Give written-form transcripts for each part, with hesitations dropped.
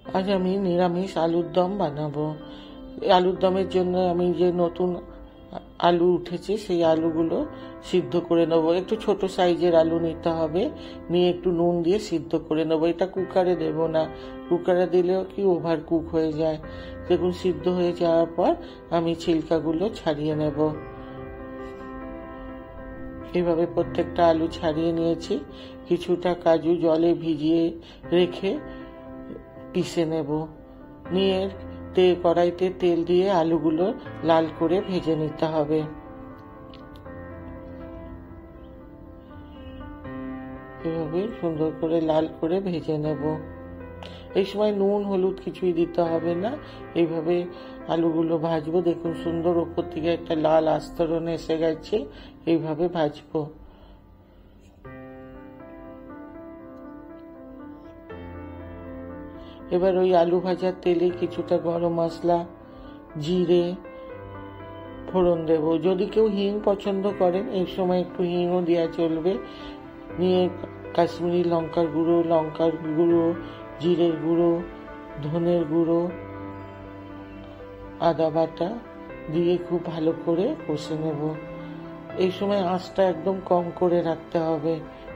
আজ আমি নিরামিষ আলুর দম বানাবো। আলুর দমের জন্য আমি যে নতুন আলু উঠেছে সেই আলুগুলো সিদ্ধ করে নেবো। একটু ছোট সাইজের আলু নিতে হবে, নিয়ে একটু নুন দিয়ে সিদ্ধ করে নেবো। এটা কুকারে দেব না, কুকারে দিলেও কি ওভার কুক হয়ে যায়। দেখুন সিদ্ধ হয়ে যাওয়ার পর আমি ছিলকাগুলো ছাড়িয়ে নেব। এইভাবে প্রত্যেকটা আলু ছাড়িয়ে নিয়েছি। কিছুটা কাজু জলে ভিজিয়ে রেখে পিষে নেব। নিয়ে কড়াইতে তেল দিয়ে আলুগুলো লাল করে ভেজে নিতে হবে। এভাবে সুন্দর করে লাল করে ভেজে নেব। এই সময় নুন হলুদ কিছুই দিতে হবে না, এইভাবে আলুগুলো ভাজবো। দেখুন সুন্দর ওপর থেকে একটা লাল আস্তরণ এসে গেছে, এইভাবে ভাজবো। এবার ওই আলু ভাজার তেলে কিছুটা গরম মশলা, জিরে ফোড়ন দেব। যদি কেউ হিং পছন্দ করেন এই সময় একটু হিংও দেওয়া চলবে। নিয়ে কাশ্মীরি লঙ্কার গুঁড়ো, জিরের গুঁড়ো, ধনের গুঁড়ো, আদা বাটা দিয়ে খুব ভালো করে কষে নেব। এই সময় আঁচটা একদম কম করে রাখতে হবে,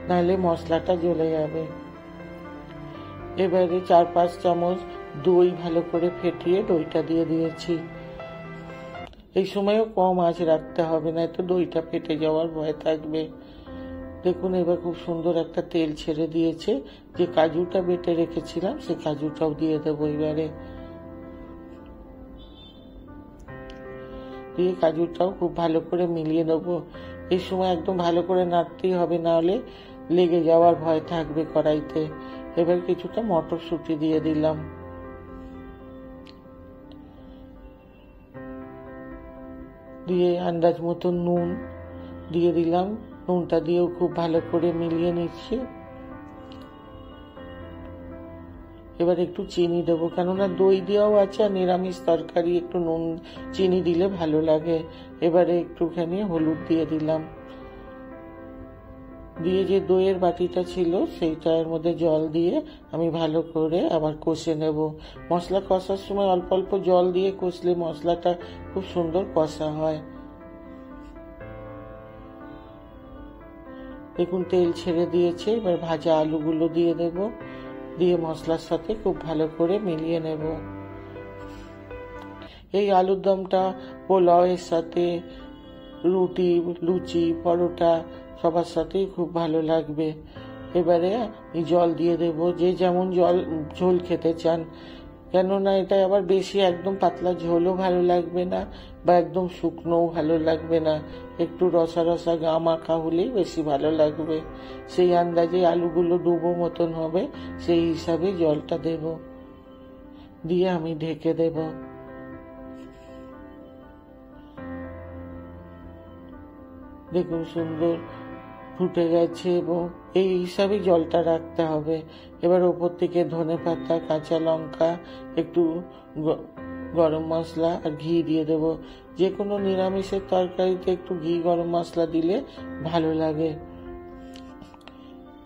নাহলে মশলাটা জ্বলে যাবে। এবারে 4-5 চামচ দই ভালো করে ফেটিয়ে দইটা দিয়ে দিয়েছি। এই সময়ও কম আঁচ রাখতে হবে, না তো দইটা ফেটে যাওয়ার ভয় থাকবে। দেখুন এবার খুব সুন্দর একটা তেল ছেড়ে দিয়েছে। যে কাজুটা বেটে রেখেছিলাম সে কাজুটাও দিয়ে দেবো এবারে। দিয়ে কাজুটাও খুব ভালো করে মিলিয়ে নেবো। এই সময় একদম ভালো করে নাড়তেই হবে, না হলে লেগে যাওয়ার ভয় থাকবে কড়াইতে। এবার কিছুটা মটরশুঁটি দিয়ে দিলাম। দিয়ে আন্দাজ মতো নুন দিয়ে দিলাম। নুনটা দিয়েও খুব ভালো করে মিলিয়ে নিচ্ছি। এবার একটু চিনি দেবো, কেননা দই দেওয়াও আছে আর নিরামিষ তরকারি একটু নুন চিনি দিলে ভালো লাগে। এবারে একটুখানি হলুদ দিয়ে দিলাম। দিয়ে যে দইয়ের বাটিটা ছিল সেইটার মধ্যে জল দিয়ে আমি ভালো করে আবার কষে নেব। মশলা কষার সময় অল্প অল্প জল দিয়ে কষলে মশলাটা খুব সুন্দর কষা হয়। দেখুন তেল ছেড়ে দিয়েছে। এবার ভাজা আলুগুলো দিয়ে দেব, দিয়ে মশলার সাথে খুব ভালো করে মিলিয়ে নেব। এই আলুর দমটা পোলাওয়ের সাথে, রুটি, লুচি, পরোটা সবার সাথেই খুব ভালো লাগবে। এবারে জল দিয়ে দেব, যে যেমন ঝোল খেতে চান। কেননা এটা আবার বেশি একদম পাতলা ঝোলও ভালো লাগবে না, বা একদম শুকনোও ভালো লাগবে না। একটু রসা রসা গা মাখা হলেই বেশি ভালো লাগবে। সেই আন্দাজে আলুগুলো ডুবো মতন হবে, সেই হিসাবে জলটা দেব। দিয়ে আমি ঢেকে দেব। দেখুন সুন্দর ফুটে গেছে, এবং এই হিসাবে জলটা রাখতে হবে। এবার ওপর থেকে ধনেপাতা, কাঁচা লঙ্কা, একটু গরম মশলা আর ঘি দিয়ে দেবো। যে কোনো নিরামিষের তরকারিতে একটু ঘি গরম মশলা দিলে ভালো লাগে।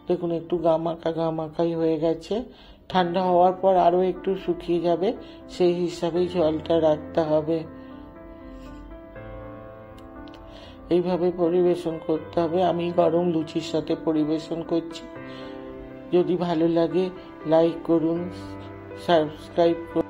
দেখুন একটু গামাকাই হয়ে গেছে। ঠান্ডা হওয়ার পর আরো একটু শুকিয়ে যাবে, সেই হিসাবেই জলটা রাখতে হবে। এইভাবে পরিবেশন করতে হবে। আমি গরম লুচির সাথে পরিবেশন করছি। যদি ভালো লাগে লাইক করুন, সাবস্ক্রাইব করুন।